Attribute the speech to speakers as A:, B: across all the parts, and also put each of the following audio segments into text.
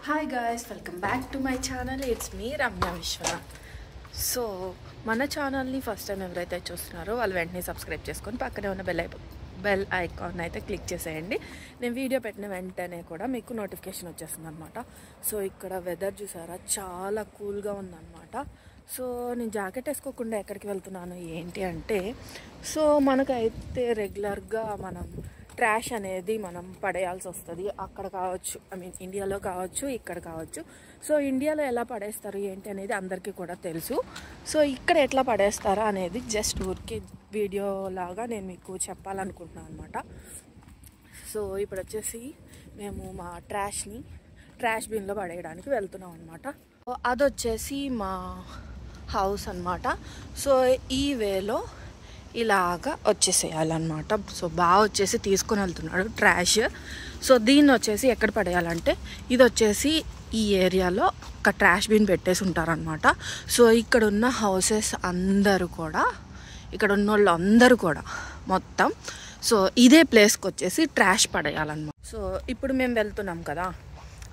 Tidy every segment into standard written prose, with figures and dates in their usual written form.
A: Hi guys, welcome back to my channel. It's me Ramya Vishwanath. So మన ఛానల్ని first time ఎవరైతే చూస్తున్నారో వాళ్ళు వెంటనే సబ్స్క్రైబ్ చేసుకొని పక్కనే ఉన్న బెల్ ఐకాన్ అయితే క్లిక్ చేసేయండి. నేను వీడియో పెట్టిన వెంటనే కూడా మీకు నోటిఫికేషన్ వచ్చేస్తుంది అనమాట. సో ఇక్కడ వెదర్ చూసారా, చాలా కూల్గా ఉందన్నమాట. సో నేను జాకెట్ వేసుకోకుండా ఎక్కడికి వెళ్తున్నాను ఏంటి అంటే, సో మనకైతే రెగ్యులర్గా మనం ట్రాష్ అనేది మనం పడేయాల్సి వస్తుంది. అక్కడ కావచ్చు, ఇండియాలో కావచ్చు, ఇక్కడ కావచ్చు. సో ఇండియాలో ఎలా పడేస్తారు ఏంటి అనేది అందరికీ కూడా తెలుసు. సో ఇక్కడ ఎట్లా పడేస్తారా అనేది జస్ట్ ఊరికే వీడియో లాగా నేను మీకు చెప్పాలనుకుంటున్నాను అనమాట. సో ఇప్పుడు వచ్చేసి మేము మా ట్రాష్ బిన్లో పడేయడానికి వెళ్తున్నాం అనమాట. అది వచ్చేసి మా హౌస్ అనమాట. సో ఈ వేలో ఇలాగా వచ్చేసేయాలన్నమాట. సో బాగా వచ్చేసి తీసుకొని వెళ్తున్నాడు ట్రాష్. సో దీన్ని వచ్చేసి ఎక్కడ పడేయాలంటే, ఇది వచ్చేసి ఈ ఏరియాలో ఒక ట్రాష్ బిన్ పెట్టేసి ఉంటారనమాట. సో ఇక్కడ ఉన్న హౌసెస్ అందరూ కూడా, ఇక్కడ ఉన్న వాళ్ళు అందరూ కూడా మొత్తం సో ఇదే ప్లేస్కి వచ్చేసి ట్రాష్ పడేయాలన్నమాట. సో ఇప్పుడు మేము వెళ్తున్నాం కదా,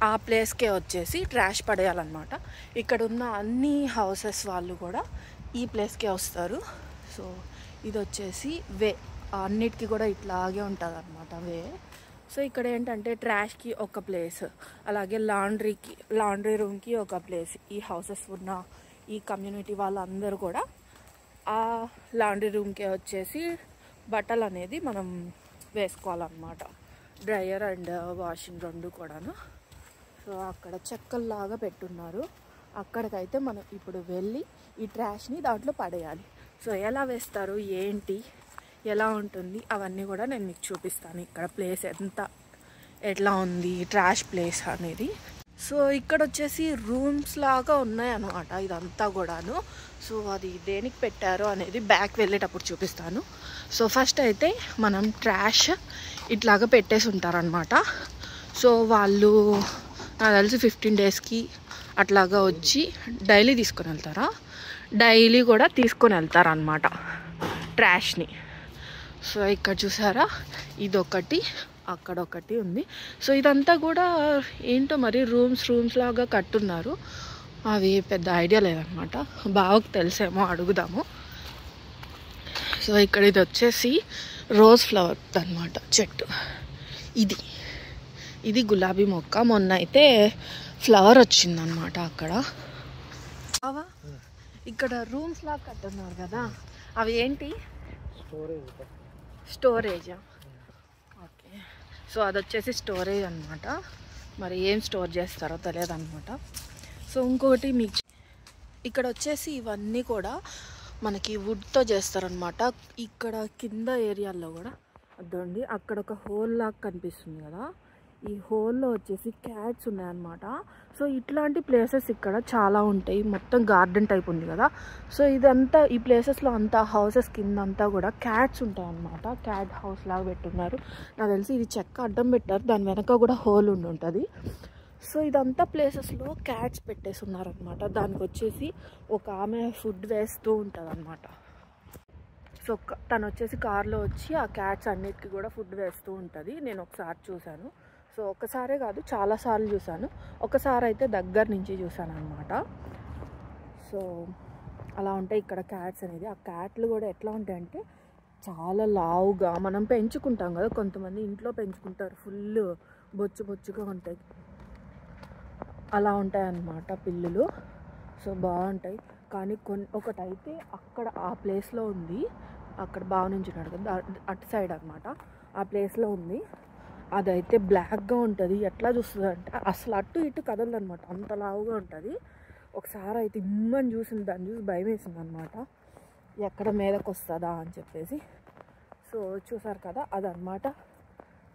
A: ఆ ప్లేస్కే వచ్చేసి ట్రాష్ పడేయాలన్నమాట. ఇక్కడ ఉన్న అన్ని హౌసెస్ వాళ్ళు కూడా ఈ ప్లేస్కే వస్తారు. సో ఇది వచ్చేసి వే, అన్నిటికీ కూడా ఇట్లాగే ఉంటుంది అనమాట వే. సో ఇక్కడ ఏంటంటే ట్రాష్కి ఒక ప్లేస్, అలాగే లాండ్రీ రూమ్కి ఒక ప్లేస్. ఈ హౌసెస్ ఉన్న ఈ కమ్యూనిటీ వాళ్ళందరూ కూడా ఆ లాండ్రీ రూమ్కే వచ్చేసి బట్టలు అనేది మనం వేసుకోవాలన్నమాట. డ్రయర్ అండ్ వాషింగ్ రెండు కూడాను. సో అక్కడ చెక్కల్లాగా పెట్టున్నారు. అక్కడికైతే మనం ఇప్పుడు వెళ్ళి ఈ ట్రాష్ని దాంట్లో పడేయాలి. సో ఎలా వేస్తారు ఏంటి, ఎలా ఉంటుంది అవన్నీ కూడా నేను మీకు చూపిస్తాను. ఇక్కడ ప్లేస్ ఎట్లా ఉంది ట్రాష్ ప్లేస్ అనేది. సో ఇక్కడ వచ్చేసి రూమ్స్ లాగా ఉన్నాయన్నమాట ఇదంతా కూడాను. సో అది దేనికి పెట్టారో అనేది బ్యాక్ వెళ్ళేటప్పుడు చూపిస్తాను. సో ఫస్ట్ అయితే మనం ట్రాష్ ఇట్లాగా పెట్టేసి ఉంటారనమాట. సో వాళ్ళు నాకు తెలిసి 15 డేస్కి అట్లాగా వచ్చి డైలీ తీసుకొని వెళ్తారా, డైలీ కూడా తీసుకొని వెళ్తారనమాట ట్రాష్ని. సో ఇక్కడ చూసారా, ఇదొకటి అక్కడొకటి ఉంది. సో ఇదంతా కూడా ఏంటో మరి రూమ్స్ లాగా కట్టున్నారు. అవి పెద్ద ఐడియా లేదనమాట, బావకు తెలిసేమో అడుగుదాము. సో ఇక్కడ ఇది వచ్చేసి రోజ్ ఫ్లవర్ అనమాట చెట్టు. ఇది గులాబీ మొక్క. మొన్న అయితే ఫ్లవర్ వచ్చిందనమాట అక్కడ. ఇక్కడ రూమ్స్ లాగా కట్టున్నారు కదా, అవి ఏంటి? స్టోరేజా? ఓకే. సో అది వచ్చేసి స్టోరేజ్ అనమాట. మరి ఏం స్టోర్ చేస్తారో తెలియదు అనమాట. సో ఇంకొకటి మీకు ఇక్కడ వచ్చేసి ఇవన్నీ కూడా మనకి వుడ్తో చేస్తారనమాట. ఇక్కడ కింద ఏరియాలో కూడా అదండి, అక్కడ ఒక హోల్ లాగా కనిపిస్తుంది కదా, ఈ హోల్లో వచ్చేసి క్యాట్స్ ఉన్నాయన్నమాట. సో ఇట్లాంటి ప్లేసెస్ ఇక్కడ చాలా ఉంటాయి. మొత్తం గార్డెన్ టైప్ ఉంది కదా. సో ఇదంతా ఈ ప్లేసెస్లో అంతా హౌసెస్ కింద అంతా కూడా క్యాట్స్ ఉంటాయి అన్నమాట. క్యాట్ హౌస్ లాగా పెట్టున్నారు. నాకు తెలిసి ఇది చెక్క అడ్డం పెట్టారు, దాని వెనక కూడా హోల్ ఉంటుంది. సో ఇదంతా ప్లేసెస్లో క్యాట్స్ పెట్టేసి ఉన్నారనమాట. దానికి వచ్చేసి ఒక ఆమె ఫుడ్ వేస్తూ ఉంటుంది అనమాట. సో తను వచ్చేసి కార్లో వచ్చి ఆ క్యాట్స్ అన్నిటికీ కూడా ఫుడ్ వేస్తూ ఉంటుంది. నేను ఒకసారి చూశాను. సో ఒకసారే కాదు, చాలాసార్లు చూశాను. ఒకసారి అయితే దగ్గర నుంచి చూశాను అనమాట. సో అలా ఉంటాయి ఇక్కడ క్యాట్స్ అనేది. ఆ క్యాట్లు కూడా ఎట్లా ఉంటాయంటే చాలా లావుగా, మనం పెంచుకుంటాం కదా, కొంతమంది ఇంట్లో పెంచుకుంటారు, ఫుల్ బొచ్చుగా ఉంటాయి, అలా ఉంటాయి అన్నమాట పిల్లులు. సో బాగుంటాయి. కానీ ఒకటైతే అక్కడ ఆ ప్లేస్లో ఉంది, అక్కడ బాగా నుంచున్నాడు కదా, అటు సైడ్ అనమాట, ఆ ప్లేస్లో ఉంది. అదైతే బ్లాక్గా ఉంటుంది. ఎట్లా చూస్తుంది అంటే అసలు అటు ఇటు కదలదు అనమాట, అంత లావుగా ఉంటుంది. ఒకసారి అయితే ఇమ్మని చూసింది, దాన్ని చూసి భయం వేసింది అనమాట, ఎక్కడ మీదకి వస్తుందా అని చెప్పేసి. సో చూసారు కదా, అదనమాట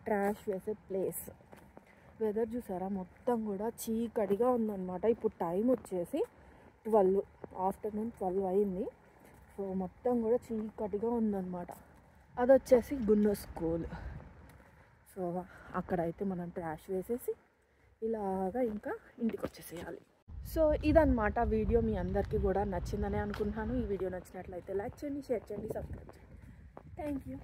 A: ట్రాష్ వేసే ప్లేస్. వెదర్ చూసారా, మొత్తం కూడా చీకటిగా ఉందన్నమాట. ఇప్పుడు టైం వచ్చేసి 12, ఆఫ్టర్నూన్ 12 అయింది. సో మొత్తం కూడా చీకటిగా ఉందన్నమాట. అది వచ్చేసి గున్నో స్కూల్. సో అక్కడైతే మనం ట్రాష్ వేసేసి ఇలాగా ఇంకా ఇంటికి వచ్చేసేయాలి. సో ఇదన్నమాట వీడియో. మీ అందరికీ కూడా నచ్చిందని అనుకుంటున్నాను. ఈ వీడియో నచ్చినట్లయితే లైక్ చేయండి, షేర్ చేయండి, సబ్స్క్రైబ్ చేయండి. Thank you.